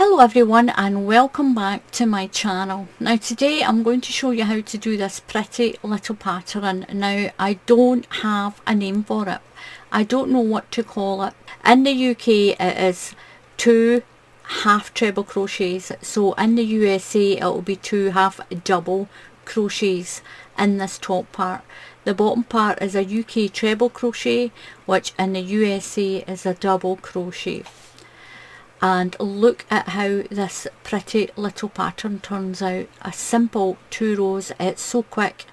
Hello everyone and welcome back to my channel. Now today I'm going to show you how to do this pretty little pattern. Now I don't have a name for it. I don't know what to call it. In the UK it is 2 half treble crochets, so in the USA it will be 2 half double crochets in this top part. The bottom part is a UK treble crochet, which in the USA is a double crochet. And look at how this pretty little pattern turns out. A simple 2 rows. It's so quick.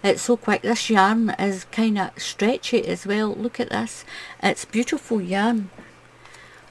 It's so quick. This yarn is kind of stretchy as well. Look at this. It's beautiful yarn.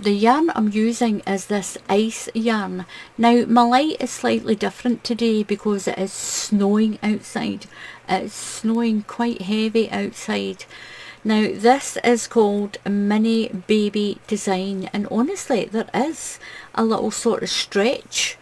The yarn I'm using is this ice yarn. Now my light is slightly different today because it is snowing outside. It's snowing quite heavy outside. Now this is called Mini Baby Design, and honestly there is a little sort of stretch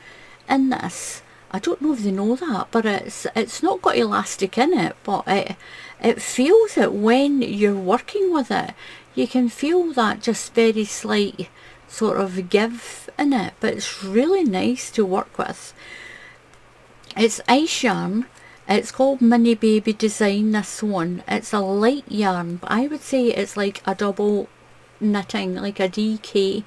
in this. I don't know if they know that, but it's not got elastic in it, but it feels it when you're working with it. You can feel that just very slight sort of give in it, but it's really nice to work with. It's ice yarn. It's called Mini Baby Design, this one. It's a light yarn, but I would say it's like a double knitting, like a DK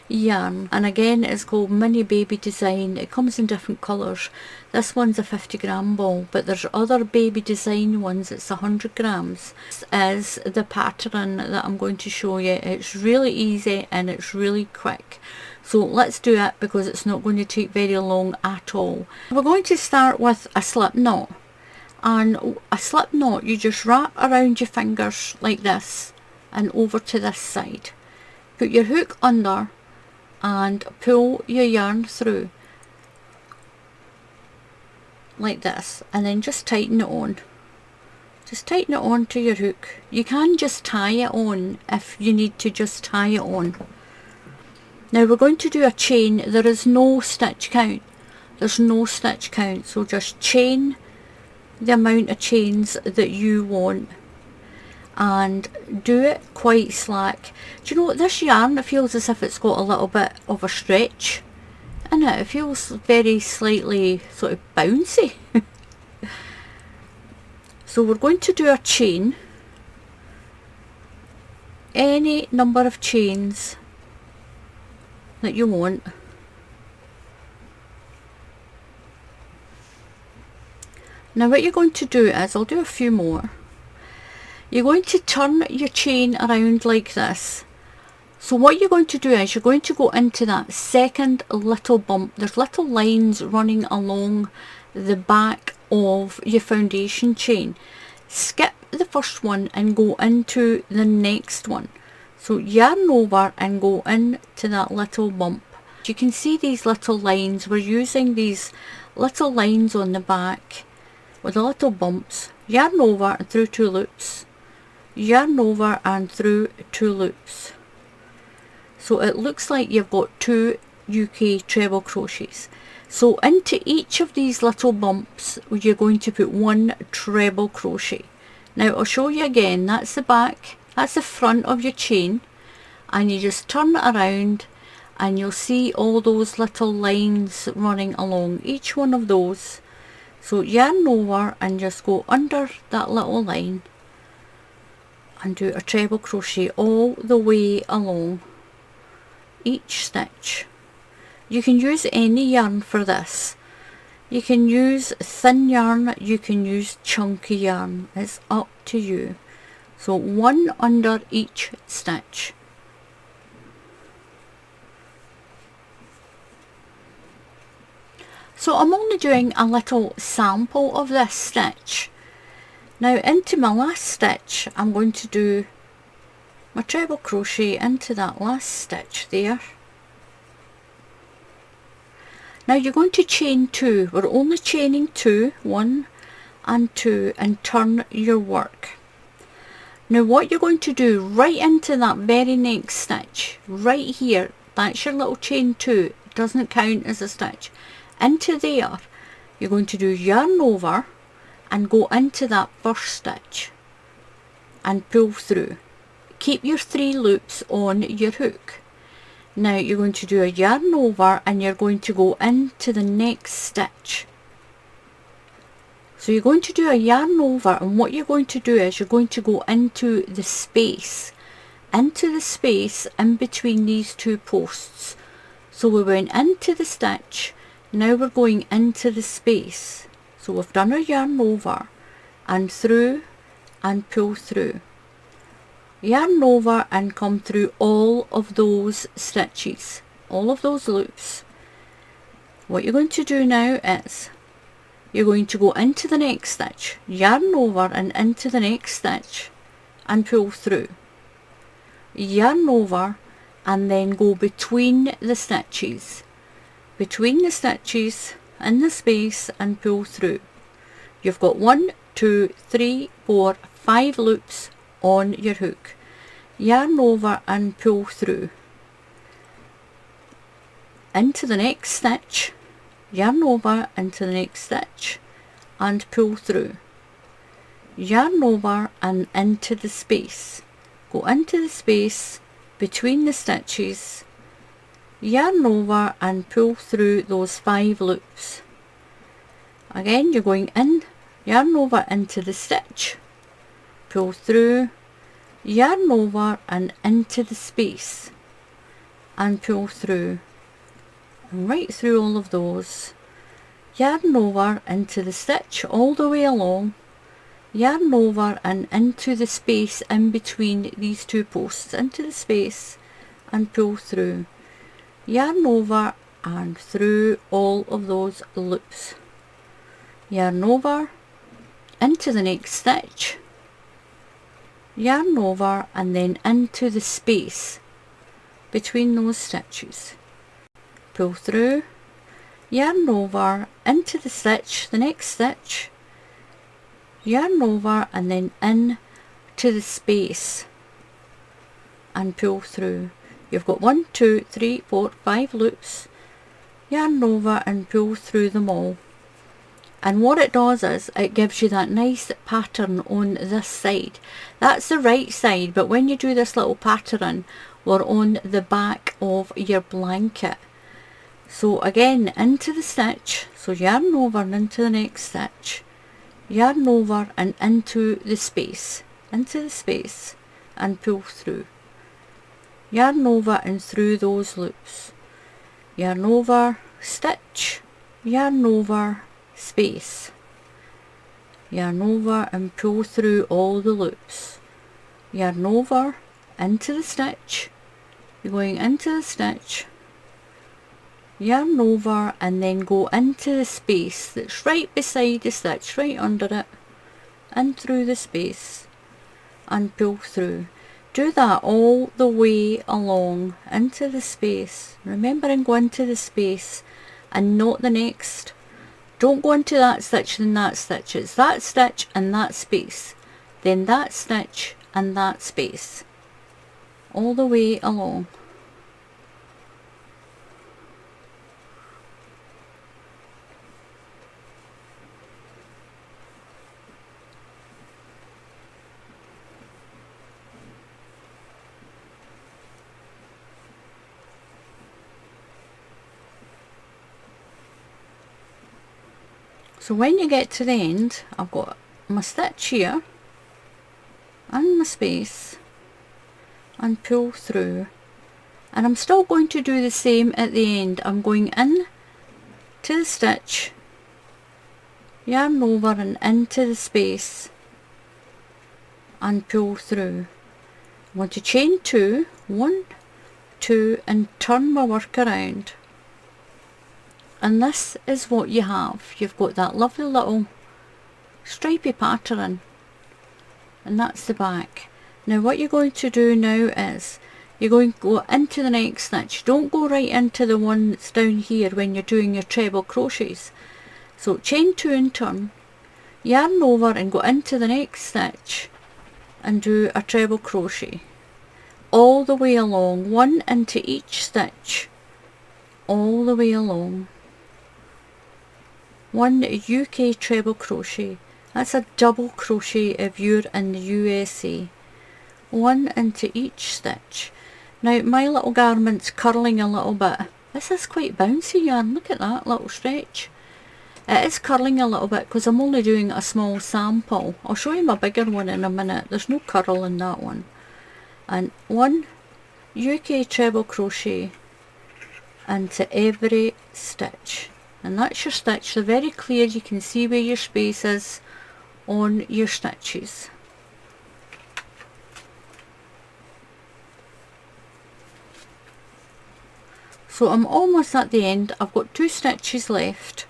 yarn. And again, it's called Mini Baby Design. It comes in different colours. This one's a 50-gram ball, but there's other baby design ones. It's 100 grams. This is the pattern that I'm going to show you. It's really easy and it's really quick. So let's do it because it's not going to take very long at all. We're going to start with a slip knot. And a slip knot you just wrap around your fingers like this and over to this side. Put your hook under and pull your yarn through like this, and then just tighten it on. Just tighten it on to your hook. You can just tie it on if you need to just tie it on. Now we're going to do a chain. There is no stitch count. There's no stitch count, so just chain the amount of chains that you want and do it quite slack. Do you know what, this yarn, it feels as if it's got a little bit of a stretch in it. It feels very slightly sort of bouncy. So we're going to do a chain, any number of chains that you want. Now what you're going to do is, I'll do a few more. You're going to turn your chain around like this. So what you're going to do is you're going to go into that second little bump. There's little lines running along the back of your foundation chain. Skip the first one and go into the next one. So yarn over and go into that little bump. You can see these little lines. We're using these little lines on the back with the little bumps. Yarn over and through 2 loops, yarn over and through 2 loops. So it looks like you've got 2 UK treble crochets. So into each of these little bumps you're going to put 1 treble crochet. Now I'll show you again. That's the back, that's the front of your chain, and you just turn it around and you'll see all those little lines running along each one of those. So yarn over and just go under that little line and do a treble crochet all the way along each stitch. You can use any yarn for this. You can use thin yarn, you can use chunky yarn. It's up to you. So 1 under each stitch. So I'm only doing a little sample of this stitch. Now into my last stitch I'm going to do my treble crochet into that last stitch there. Now you're going to chain 2. We're only chaining 2, 1 and 2, and turn your work. Now what you're going to do right into that very next stitch, right here, that's your little chain 2, it doesn't count as a stitch. Into there you're going to do yarn over and go into that first stitch and pull through. Keep your 3 loops on your hook. Now you're going to do a yarn over and you're going to go into the next stitch. So you're going to do a yarn over, and what you're going to do is you're going to go into the space in between these two posts. So we went into the stitch, now we're going into the space. So we've done our yarn over and through and pull through. Yarn over and come through all of those stitches, all of those loops. What you're going to do now is you're going to go into the next stitch, yarn over and into the next stitch and pull through. Yarn over and then go between the stitches in the space and pull through. You've got 1, 2, 3, 4, 5 loops on your hook. Yarn over and pull through into the next stitch, yarn over into the next stitch and pull through. Yarn over and into the space, go into the space between the stitches, yarn over and pull through those 5 loops. Again, you're going in, yarn over into the stitch, pull through, yarn over and into the space and pull through, and right through all of those. Yarn over into the stitch all the way along, yarn over and into the space in between these two posts, into the space and pull through. Yarn over and through all of those loops. Yarn over into the next stitch, yarn over and then into the space between those stitches. Pull through, yarn over into the stitch, the next stitch, yarn over and then in to the space and pull through. You've got 1, 2, 3, 4, 5 loops, yarn over and pull through them all. And what it does is it gives you that nice pattern on this side. That's the right side, but when you do this little pattern, we're on the back of your blanket. So again, into the stitch, so yarn over and into the next stitch, yarn over and into the space and pull through. Yarn over and through those loops. Yarn over, stitch, yarn over, space, yarn over and pull through all the loops. Yarn over into the stitch, you're going into the stitch, yarn over and then go into the space that's right beside the stitch, right under it, and through the space and pull through. Do that all the way along into the space. Remember, and go into the space and not the next. Don't go into that stitch, then that stitch. It's that stitch and that space, then that stitch and that space, all the way along. So when you get to the end, I've got my stitch here and my space and pull through, and I'm still going to do the same at the end. I'm going in to the stitch, yarn over and into the space and pull through. I want to chain 2, 1, 2 and turn my work around. And this is what you have. You've got that lovely little stripy pattern, and that's the back. Now what you're going to do now is you're going to go into the next stitch. Don't go right into the one that's down here when you're doing your treble crochets. So chain 2 and turn, yarn over and go into the next stitch and do a treble crochet all the way along, 1 into each stitch all the way along. 1 UK treble crochet, that's a double crochet if you're in the USA. 1 into each stitch. Now my little garment's curling a little bit. This is quite bouncy yarn, look at that little stretch. It is curling a little bit because I'm only doing a small sample. I'll show you my bigger one in a minute. There's no curl in that one. And 1 UK treble crochet into every stitch. And that's your stitch. They're very clear, you can see where your space is on your stitches. So I'm almost at the end. I've got 2 stitches left.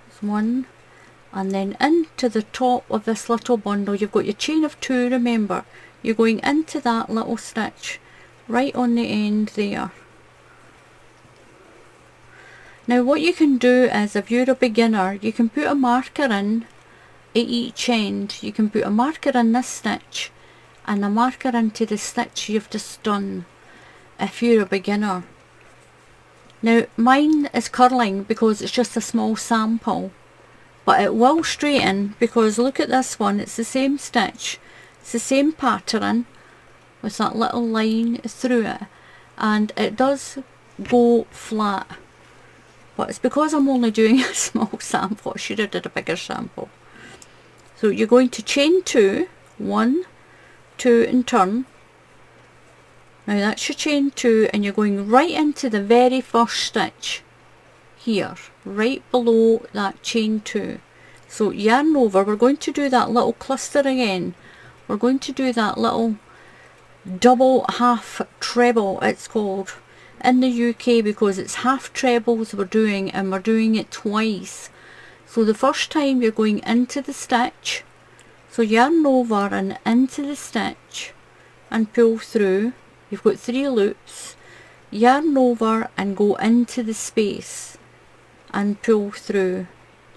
There's 1, and then into the top of this little bundle you've got your chain of 2, remember. You're going into that little stitch right on the end there. Now what you can do is, if you're a beginner, you can put a marker in at each end. You can put a marker in this stitch and a marker into the stitch you've just done if you're a beginner. Now mine is curling because it's just a small sample, but it will straighten because look at this one, it's the same stitch, it's the same pattern with that little line through it, and it does go flat. But it's because I'm only doing a small sample. I should have did a bigger sample. So you're going to chain 2, 1, 2 and turn. Now that's your chain 2, and you're going right into the very first stitch here, right below that chain 2. So yarn over, we're going to do that little cluster again. We're going to do that little double half treble, it's called in the UK, because it's half trebles we're doing, and we're doing it twice. So the first time you're going into the stitch, so yarn over and into the stitch and pull through. You've got 3 loops, yarn over and go into the space and pull through.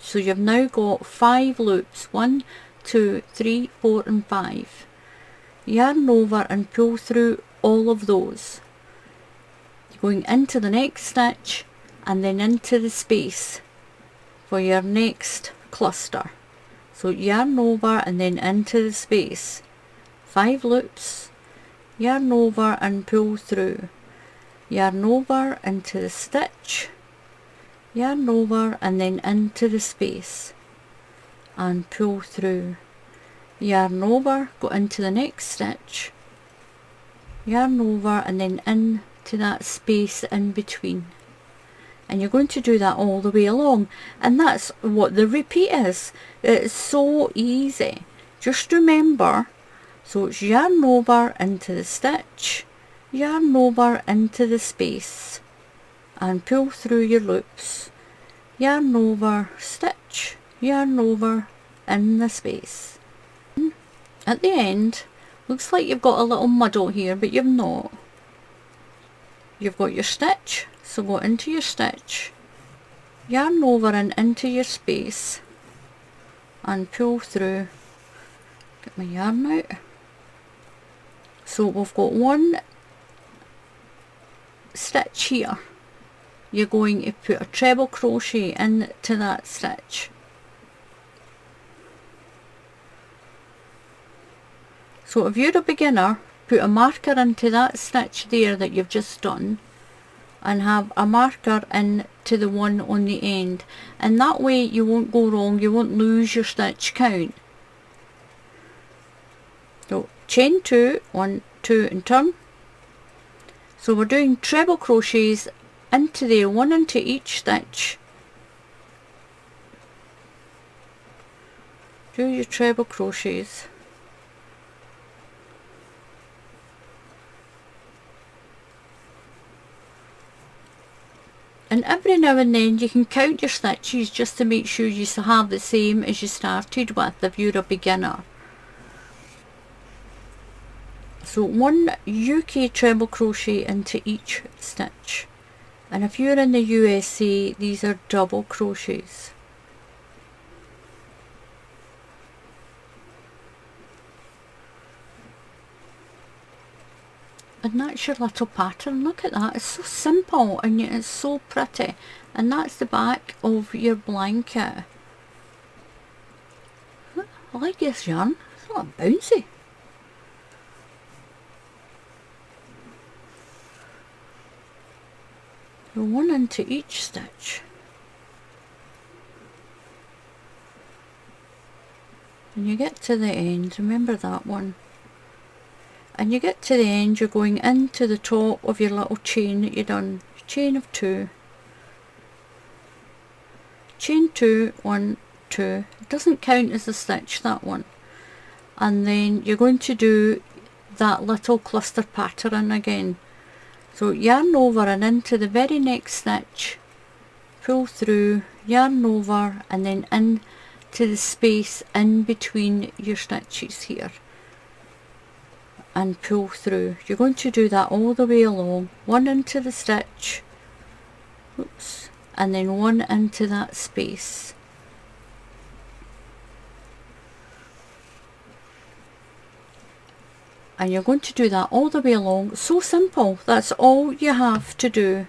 So you've now got 5 loops, 1, 2, 3, 4 and 5. Yarn over and pull through all of those. Going into the next stitch and then into the space for your next cluster. So yarn over and then into the space, 5 loops, yarn over and pull through, yarn over into the stitch, yarn over and then into the space and pull through, yarn over, go into the next stitch, yarn over and then in to that space in between. And you're going to do that all the way along, and that's what the repeat is. It's so easy. Just remember, so it's yarn over into the stitch, yarn over into the space and pull through your loops, yarn over, stitch, yarn over in the space. At the end, looks like you've got a little muddle here, but you've not. You've got your stitch, so go into your stitch, yarn over and into your space and pull through. Get my yarn out. So we've got 1 stitch here. You're going to put a treble crochet into that stitch. So if you're a beginner, put a marker into that stitch there that you've just done, and have a marker into the one on the end, and that way you won't go wrong, you won't lose your stitch count. So chain 2, 1, 2 and turn. So we're doing treble crochets into there, 1 into each stitch. Do your treble crochets. And every now and then you can count your stitches just to make sure you have the same as you started with if you're a beginner. So 1 UK treble crochet into each stitch, and if you're in the USA, these are double crochets. And that's your little pattern. Look at that, it's so simple and yet it's so pretty. And that's the back of your blanket. I like this yarn, it's not bouncy. So one into each stitch. And you get to the end, remember that one. And you get to the end, you're going into the top of your little chain that you've done. Chain of 2. Chain 2, 1, 2. It doesn't count as a stitch, that one. And then you're going to do that little cluster pattern again. So yarn over and into the very next stitch, pull through, yarn over, and then in to the space in between your stitches here, and pull through. You're going to do that all the way along. One into the stitch, oops, and then one into that space. And you're going to do that all the way along. So simple. That's all you have to do.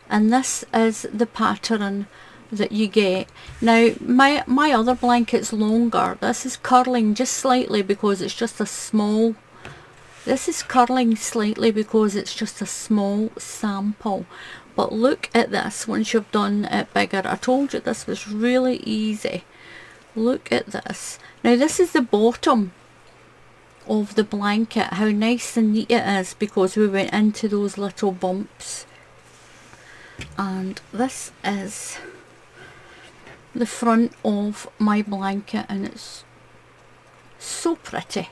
And this is the pattern that you get. Now my other blanket's longer. This is curling just slightly because it's just a small, this is curling slightly because it's just a small sample. But look at this once you've done it bigger. I told you this was really easy. Look at this. Now this is the bottom of the blanket. How nice and neat it is because we went into those little bumps. And this is the front of my blanket, and it's so pretty.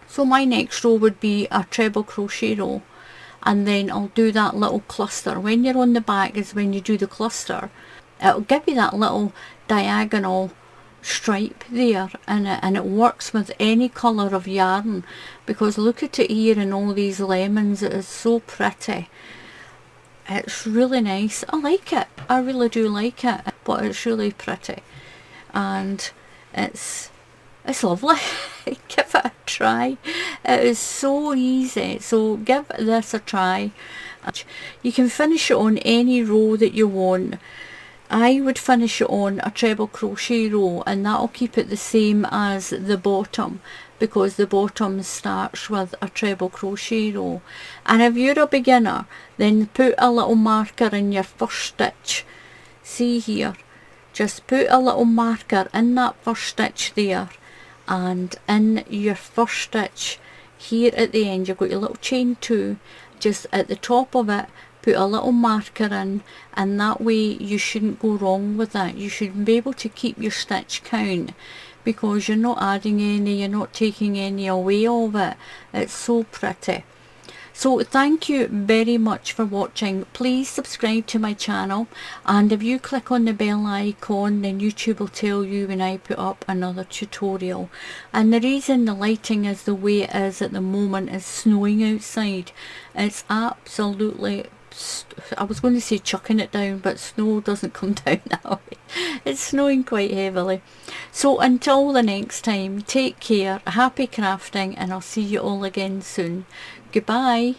So my next row would be a treble crochet row, and then I'll do that little cluster. When you're on the back is when you do the cluster. It'll give you that little diagonal stripe there, and it works with any colour of yarn, because look at it here in all these lemons. It is so pretty. It's really nice. I like it. I really do like it, but it's really pretty, and it's lovely. Give it a try. It is so easy, so give this a try. You can finish it on any row that you want. I would finish it on a treble crochet row, and that'll keep it the same as the bottom, because the bottom starts with a treble crochet row. And if you're a beginner, then put a little marker in your first stitch. See here, just put a little marker in that first stitch there, and in your first stitch here at the end you've got your little chain 2, just at the top of it put a little marker in, and that way you shouldn't go wrong with that. You should be able to keep your stitch count, because you're not adding any, you're not taking any away of it. It's so pretty. So thank you very much for watching. Please subscribe to my channel, and if you click on the bell icon, then YouTube will tell you when I put up another tutorial. And the reason the lighting is the way it is at the moment is snowing outside. It's absolutely, I was going to say chucking it down, but snow doesn't come down that way. It's snowing quite heavily. So until the next time, take care, happy crafting, and I'll see you all again soon. Goodbye.